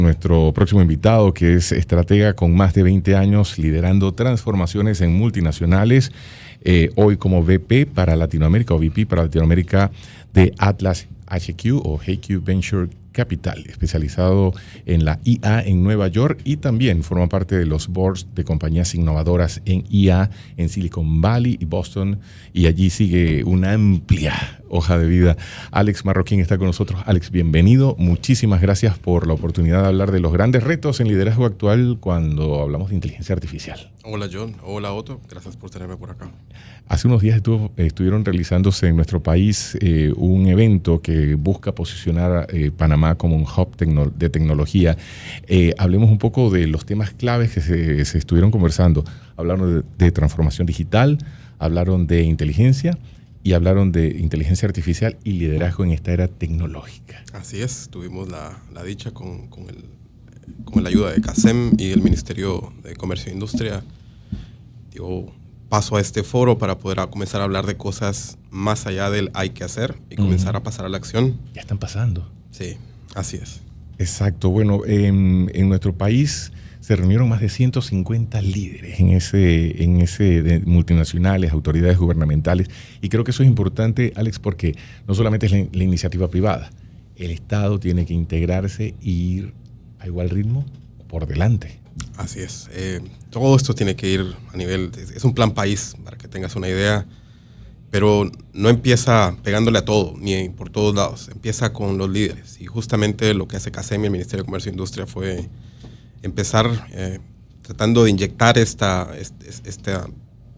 Nuestro próximo invitado, que es estratega con más de 20 años liderando transformaciones en multinacionales, hoy como VP para Latinoamérica o VP para Latinoamérica de Atlas HQ o HQ Venture Capital, especializado en la IA en Nueva York y también forma parte de los boards de compañías innovadoras en IA en Silicon Valley y Boston, y allí sigue una amplia hoja de vida. Alex Marroquín está con nosotros. Alex, bienvenido. Muchísimas gracias por la oportunidad de hablar de los grandes retos en liderazgo actual cuando hablamos de inteligencia artificial. Hola John, hola Otto, gracias por tenerme por acá. Hace unos días estuvieron realizándose en nuestro país un evento que busca posicionar Panamá como un hub de tecnología. Hablemos un poco de los temas claves que se estuvieron conversando. Hablaron de transformación digital, hablaron de inteligencia y hablaron de inteligencia artificial y liderazgo en esta era tecnológica. Así es, tuvimos la dicha con la ayuda de CACEM y el Ministerio de Comercio e Industria. Dio paso a este foro para poder comenzar a hablar de cosas más allá del hay que hacer y comenzar a pasar a la acción. Ya están pasando. Sí, así es. Exacto. Bueno, en nuestro país se reunieron más de 150 líderes en ese de multinacionales, autoridades gubernamentales, y creo que eso es importante, Alex, porque no solamente es la iniciativa privada, el Estado tiene que integrarse e ir a igual ritmo por delante. Así es. Todo esto tiene que ir a nivel, es un plan país, para que tengas una idea, pero no empieza pegándole a todo, ni por todos lados, empieza con los líderes, y justamente lo que hace CACEM y el Ministerio de Comercio e Industria fue empezar tratando de inyectar esta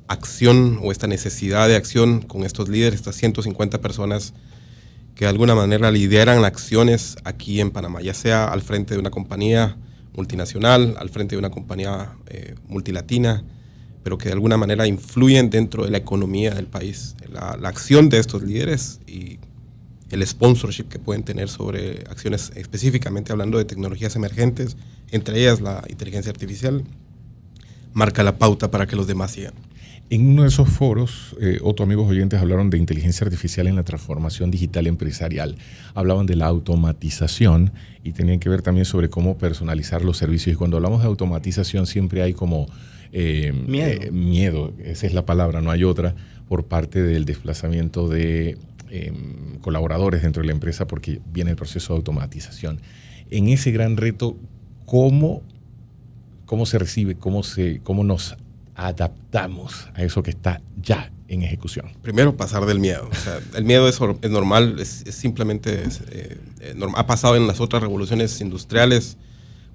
acción o esta necesidad de acción con estos líderes, estas 150 personas que de alguna manera lideran acciones aquí en Panamá, ya sea al frente de una compañía multinacional, al frente de una compañía multilatina, pero que de alguna manera influyen dentro de la economía del país. La acción de estos líderes y el sponsorship que pueden tener sobre acciones, específicamente hablando de tecnologías emergentes, entre ellas la inteligencia artificial, marca la pauta para que los demás sigan. En uno de esos foros, otros amigos oyentes hablaron de inteligencia artificial en la transformación digital empresarial. Hablaban de la automatización y tenían que ver también sobre cómo personalizar los servicios. Y cuando hablamos de automatización siempre hay como miedo, esa es la palabra, no hay otra, por parte del desplazamiento de colaboradores dentro de la empresa porque viene el proceso de automatización. En ese gran reto, ¿cómo se recibe, cómo nos adaptamos a eso que está ya en ejecución? Primero, pasar del miedo. O sea, el miedo es normal, es simplemente normal. Ha pasado en las otras revoluciones industriales.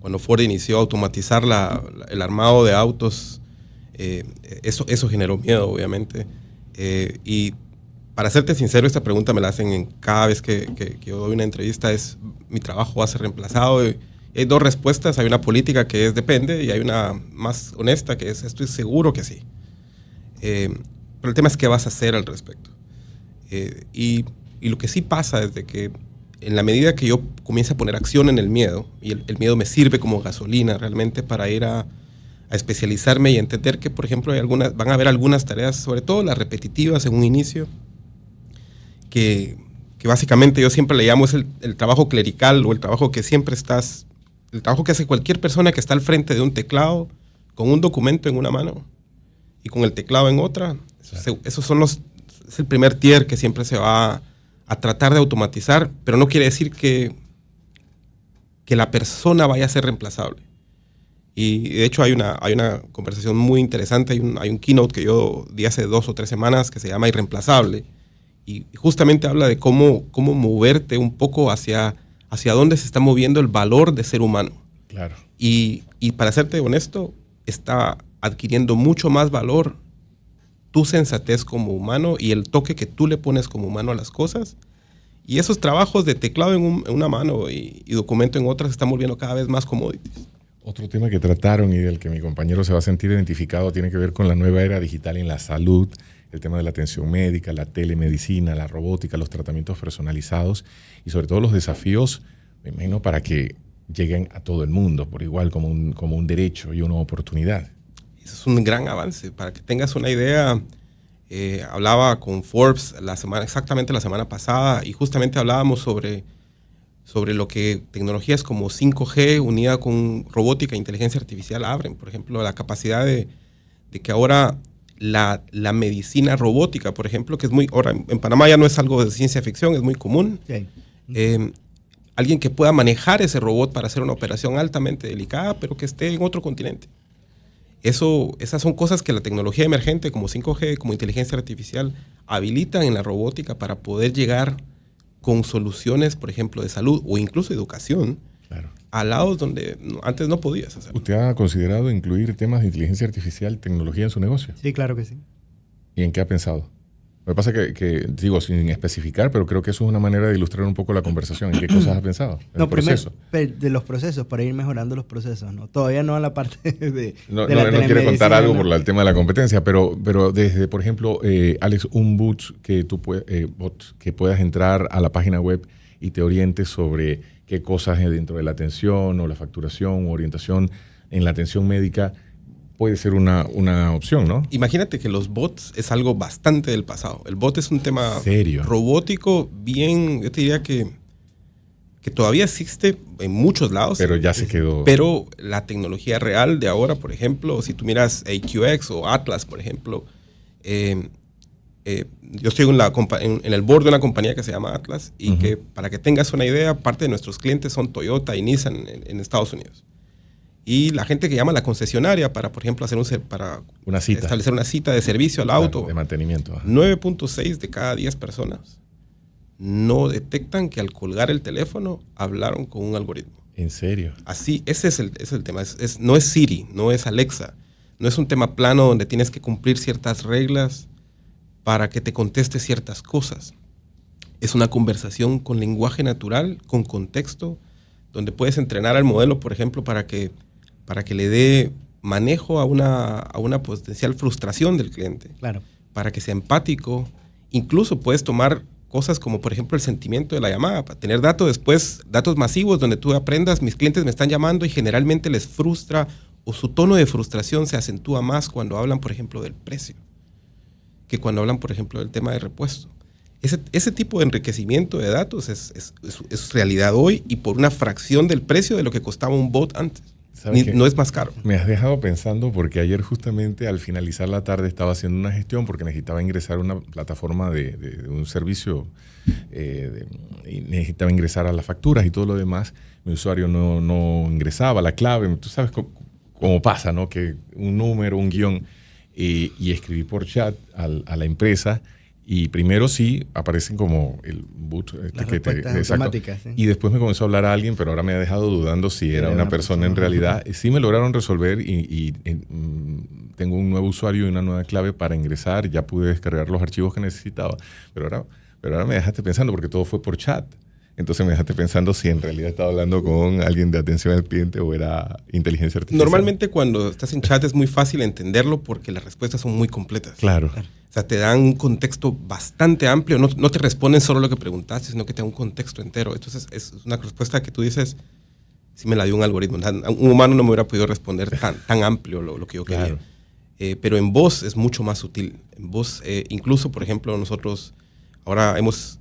Cuando Ford inició a automatizar el armado de autos, eso generó miedo, obviamente. Y para serte sincero, esta pregunta me la hacen cada vez que yo doy una entrevista, es ¿mi trabajo va a ser reemplazado? Y hay dos respuestas, hay una política que es depende y hay una más honesta que es estoy seguro que sí. Pero el tema es qué vas a hacer al respecto. Y lo que sí pasa es de que en la medida que yo comienzo a poner acción en el miedo, y el miedo me sirve como gasolina realmente para ir a especializarme y entender que, por ejemplo, van a haber algunas tareas, sobre todo las repetitivas en un inicio, que básicamente yo siempre le llamo es el trabajo clerical o el trabajo que siempre el trabajo que hace cualquier persona que está al frente de un teclado con un documento en una mano y con el teclado en otra. Claro. Es el primer tier que siempre se va a tratar de automatizar, pero no quiere decir que la persona vaya a ser reemplazable. Y de hecho hay una conversación muy interesante, hay un keynote que yo di hace 2 o 3 semanas que se llama Irreemplazable, y justamente habla de cómo moverte un poco hacia dónde se está moviendo el valor de ser humano. Claro. Y para serte honesto, está adquiriendo mucho más valor tu sensatez como humano y el toque que tú le pones como humano a las cosas. Y esos trabajos de teclado en una mano y documento en otra se están volviendo cada vez más commodities. Otro tema que trataron y del que mi compañero se va a sentir identificado tiene que ver con la nueva era digital en la salud, el tema de la atención médica, la telemedicina, la robótica, los tratamientos personalizados y sobre todo los desafíos, me imagino, para que lleguen a todo el mundo por igual como un derecho y una oportunidad. Eso es un gran avance. Para que tengas una idea, hablaba con Forbes exactamente la semana pasada y justamente hablábamos sobre sobre lo que tecnologías como 5G unida con robótica e inteligencia artificial abren. Por ejemplo, la capacidad de que ahora la medicina robótica, por ejemplo, que es muy, ahora en Panamá ya no es algo de ciencia ficción, es muy común. Sí. Alguien que pueda manejar ese robot para hacer una operación altamente delicada, pero que esté en otro continente. Esas son cosas que la tecnología emergente como 5G, como inteligencia artificial, habilitan en la robótica para poder llegar con soluciones, por ejemplo, de salud o incluso educación, Claro. a lados donde antes no podías hacerlo. ¿Usted ha considerado incluir temas de inteligencia artificial, tecnología en su negocio? Sí, claro que sí. ¿Y en qué ha pensado? Lo que pasa es que digo, sin especificar, pero creo que eso es una manera de ilustrar un poco la conversación. ¿En qué cosas has pensado? ¿En el proceso? Primero, de los procesos, para ir mejorando los procesos, ¿no? Todavía no a la parte de No, de la no quiere contar telemedicina, algo ¿no? por el tema de la competencia, pero desde, por ejemplo, Alex, un bot que puedas entrar a la página web y te orientes sobre qué cosas dentro de la atención o la facturación o orientación en la atención médica puede ser una opción, ¿no? Imagínate que los bots es algo bastante del pasado. El bot es un tema ¿Serio? robótico bien, yo te diría que todavía existe en muchos lados. Pero ya se quedó. Pero la tecnología real de ahora, por ejemplo, si tú miras AQX o Atlas, por ejemplo, yo estoy en el board de una compañía que se llama Atlas y que, para que tengas una idea, parte de nuestros clientes son Toyota y Nissan en Estados Unidos. Y la gente que llama a la concesionaria para, por ejemplo, Una cita. establecer una cita de servicio al auto, De mantenimiento. Ajá. 9.6 de cada 10 personas no detectan que al colgar el teléfono hablaron con un algoritmo. ¿En serio? Así, ese es el tema. No es Siri, no es Alexa. No es un tema plano donde tienes que cumplir ciertas reglas para que te conteste ciertas cosas. Es una conversación con lenguaje natural, con contexto, donde puedes entrenar al modelo, por ejemplo, para que le dé manejo a una potencial frustración del cliente. Claro. Para que sea empático. Incluso puedes tomar cosas como, por ejemplo, el sentimiento de la llamada, para tener datos masivos donde tú aprendas, mis clientes me están llamando y generalmente les frustra o su tono de frustración se acentúa más cuando hablan, por ejemplo, del precio, que cuando hablan, por ejemplo, del tema de repuesto. Ese tipo de enriquecimiento de datos es realidad hoy y por una fracción del precio de lo que costaba un bot antes. No es más caro. Me has dejado pensando porque ayer justamente al finalizar la tarde estaba haciendo una gestión porque necesitaba ingresar a una plataforma de un servicio y necesitaba ingresar a las facturas y todo lo demás. Mi usuario no ingresaba la clave. Tú sabes cómo pasa, ¿no? Que un número, un guión y escribí por chat a la empresa. Y primero sí aparecen como el boot automáticas, ¿sí? Y después me comenzó a hablar a alguien, pero ahora me ha dejado dudando si era una persona en realidad. Sí me lograron resolver y tengo un nuevo usuario y una nueva clave para ingresar. Ya pude descargar los archivos que necesitaba. Pero ahora me dejaste pensando porque todo fue por chat. Entonces me dejaste pensando si en realidad estaba hablando con alguien de atención al cliente o era inteligencia artificial. Normalmente cuando estás en chat es muy fácil entenderlo porque las respuestas son muy completas. Claro. O sea, te dan un contexto bastante amplio. No te responden solo lo que preguntaste, sino que te dan un contexto entero. Entonces es una respuesta que tú dices, sí me la dio un algoritmo. Un humano no me hubiera podido responder tan amplio lo que yo quería. Claro. Pero en voz es mucho más sutil. En voz, incluso, por ejemplo, nosotros ahora hemos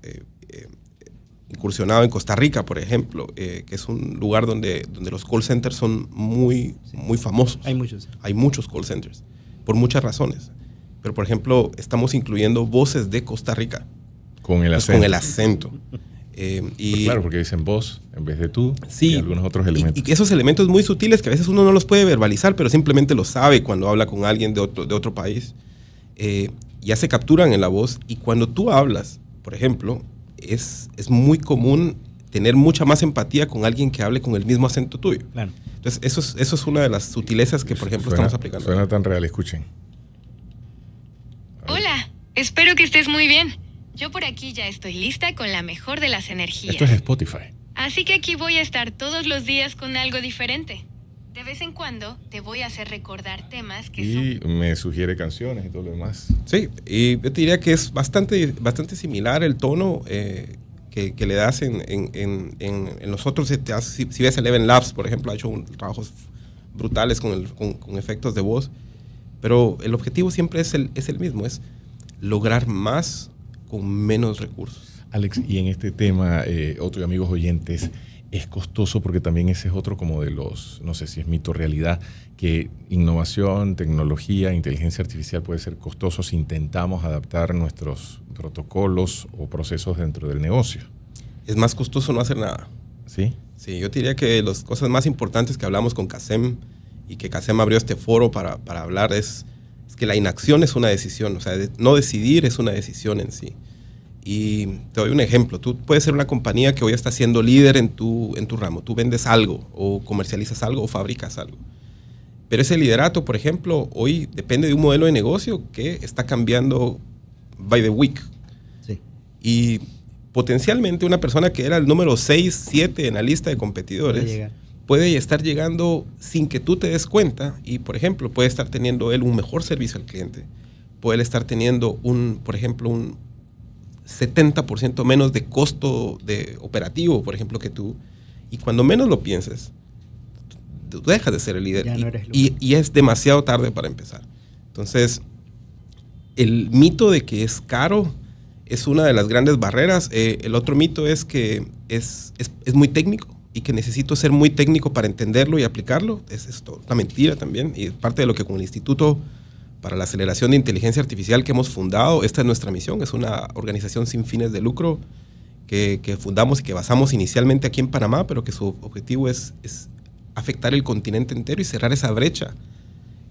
incursionado en Costa Rica, por ejemplo, que es un lugar donde los call centers son muy famosos. Hay muchos call centers, por muchas razones. Pero, por ejemplo, estamos incluyendo voces de Costa Rica. Con el acento. Con el acento. Pues claro, porque dicen vos en vez de tú. Sí, y algunos otros elementos. Y esos elementos muy sutiles que a veces uno no los puede verbalizar, pero simplemente lo sabe cuando habla con alguien de otro país. Ya se capturan en la voz. Y cuando tú hablas, por ejemplo, es muy común tener mucha más empatía con alguien que hable con el mismo acento tuyo. Claro. Entonces, eso es una de las sutilezas que, por ejemplo, estamos aplicando. Suena tan real, escuchen. Hola, espero que estés muy bien. Yo por aquí ya estoy lista con la mejor de las energías. Esto es Spotify. Así que aquí voy a estar todos los días con algo diferente. De vez en cuando te voy a hacer recordar temas que y me sugiere canciones y todo lo demás. Sí, y yo te diría que es bastante similar el tono que le das en los otros. Si ves Eleven Labs, por ejemplo, ha hecho trabajos brutales con efectos de voz. Pero el objetivo siempre es el mismo, es lograr más con menos recursos. Alex, y en este tema, Otto y amigos oyentes, es costoso porque también ese es otro como de los, no sé si es mito o realidad, que innovación, tecnología, inteligencia artificial puede ser costoso si intentamos adaptar nuestros protocolos o procesos dentro del negocio. Es más costoso no hacer nada. ¿Sí? Sí, yo diría que las cosas más importantes que hablamos con CACEM y que CACEM abrió este foro para hablar es que la inacción es una decisión, o sea, no decidir es una decisión en sí. Y te doy un ejemplo. Tú puedes ser una compañía que hoy está siendo líder en tu ramo. Tú vendes algo o comercializas algo o fabricas algo. Pero ese liderato, por ejemplo, hoy depende de un modelo de negocio que está cambiando by the week. Sí. Y potencialmente una persona que era el número 6, 7 en la lista de competidores puede estar llegando sin que tú te des cuenta. Y, por ejemplo, puede estar teniendo él un mejor servicio al cliente. Puede estar teniendo, por ejemplo, un 70% menos de costo de operativo, por ejemplo, que tú. Y cuando menos lo pienses, tú dejas de ser el líder. Ya no eres y es demasiado tarde para empezar. Entonces, el mito de que es caro es una de las grandes barreras. El otro mito es que es muy técnico y que necesito ser muy técnico para entenderlo y aplicarlo. Es una mentira también. Y parte de lo que con el Instituto para la Aceleración de Inteligencia Artificial que hemos fundado, esta es nuestra misión, es una organización sin fines de lucro que fundamos y que basamos inicialmente aquí en Panamá, pero que su objetivo es afectar el continente entero y cerrar esa brecha,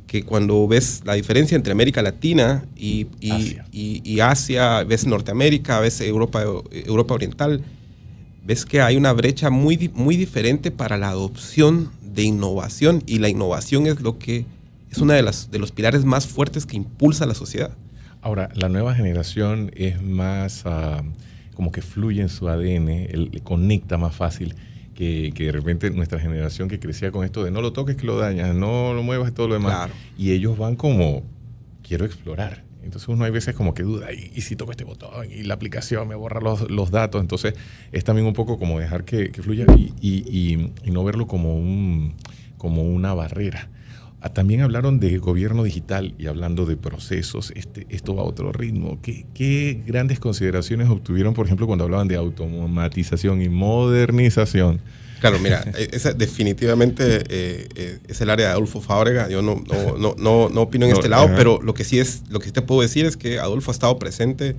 que cuando ves la diferencia entre América Latina y Asia, ves Norteamérica, ves Europa Oriental, ves que hay una brecha muy, muy diferente para la adopción de innovación, y la innovación es lo que es uno de los pilares más fuertes que impulsa a la sociedad. Ahora, la nueva generación es más como que fluye en su ADN, conecta más fácil que de repente nuestra generación que crecía con esto de no lo toques que lo dañas, no lo muevas y todo lo demás. Claro. Y ellos van como, quiero explorar. Entonces uno hay veces como que duda, ¿y si toco este botón? Y la aplicación me borra los datos. Entonces es también un poco como dejar que fluya y no verlo como una barrera. También hablaron de gobierno digital y hablando de procesos, esto va a otro ritmo. ¿Qué grandes consideraciones obtuvieron, por ejemplo, cuando hablaban de automatización y modernización? Claro, mira, esa definitivamente es el área de Adolfo Fábrega. Yo no opino en este lado, pero lo que sí te puedo decir es que Adolfo estuvo presente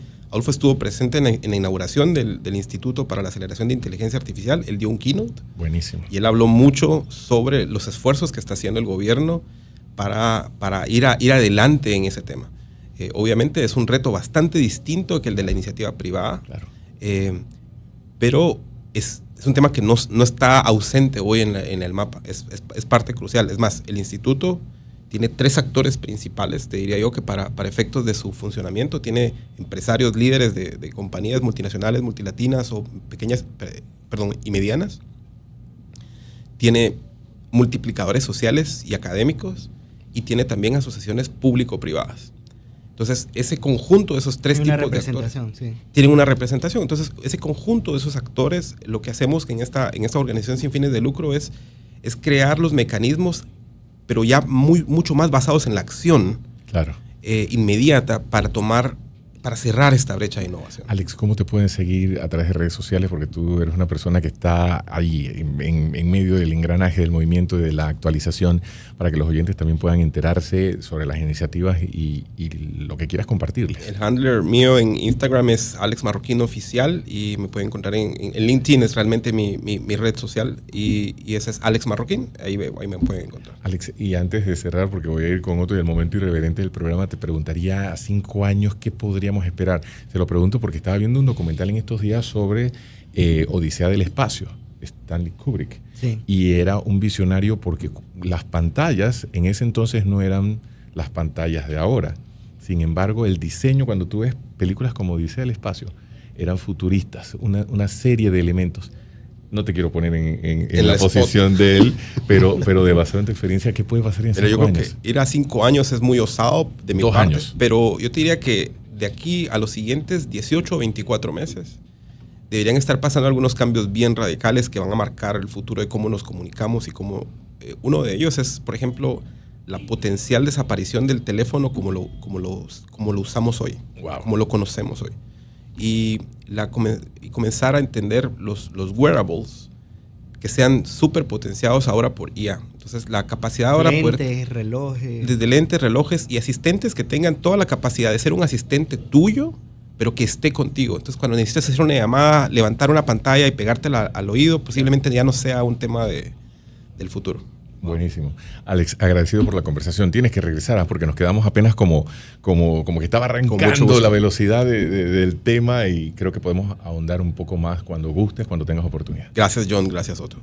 en la inauguración del Instituto para la Aceleración de Inteligencia Artificial. Él dio un keynote. Buenísimo. Y él habló mucho sobre los esfuerzos que está haciendo el gobierno para ir adelante en ese tema. Obviamente es un reto bastante distinto que el de la iniciativa privada, claro. Pero es un tema que no está ausente hoy en el mapa. Es parte crucial. Es más, el instituto tiene 3 actores principales, te diría yo, que para efectos de su funcionamiento tiene empresarios líderes de compañías multinacionales, multilatinas o pequeñas, y medianas. Tiene multiplicadores sociales y académicos, y tiene también asociaciones público-privadas. Entonces, ese conjunto de esos 3 tipos de actores tienen una representación. Entonces, ese conjunto de esos actores, lo que hacemos en esta organización sin fines de lucro es crear los mecanismos, pero ya mucho más basados en la acción, claro, inmediata para cerrar esta brecha de innovación. Alex, ¿cómo te pueden seguir a través de redes sociales? Porque tú eres una persona que está ahí en medio del engranaje del movimiento y de la actualización, para que los oyentes también puedan enterarse sobre las iniciativas y lo que quieras compartirles. El handler mío en Instagram es Alex Marroquín Oficial, y me pueden encontrar en LinkedIn, es realmente mi red social, y ese es Alex Marroquín, ahí me pueden encontrar. Alex, y antes de cerrar, porque voy a ir con otro y el momento irreverente del programa, te preguntaría, a 5 años, ¿qué podríamos esperar? Se lo pregunto porque estaba viendo un documental en estos días sobre Odisea del Espacio, Stanley Kubrick. Sí. Y era un visionario porque las pantallas en ese entonces no eran las pantallas de ahora. Sin embargo, el diseño, cuando tú ves películas como Odisea del Espacio, eran futuristas, una serie de elementos. No te quiero poner en la posición de él, pero de basado en tu experiencia, ¿qué puede pasar en 5 años? Yo creo que ir a 5 años es muy osado de mi 2 parte, años. Pero yo te diría que de aquí a los siguientes 18 o 24 meses deberían estar pasando algunos cambios bien radicales que van a marcar el futuro de cómo nos comunicamos y cómo... uno de ellos es, por ejemplo, la potencial desaparición del teléfono como lo usamos hoy, wow, como lo conocemos hoy. y comenzar a entender los wearables que sean súper potenciados ahora por IA. Entonces, la capacidad ahora... Lentes, relojes. Desde lentes, relojes y asistentes que tengan toda la capacidad de ser un asistente tuyo, pero que esté contigo. Entonces, cuando necesites hacer una llamada, levantar una pantalla y pegártela al oído, posiblemente ya no sea un tema del futuro. Buenísimo. Alex, agradecido por la conversación. Tienes que regresar porque nos quedamos apenas como que estaba arrancando la velocidad del tema y creo que podemos ahondar un poco más cuando gustes, cuando tengas oportunidad. Gracias, John. Gracias, Otto.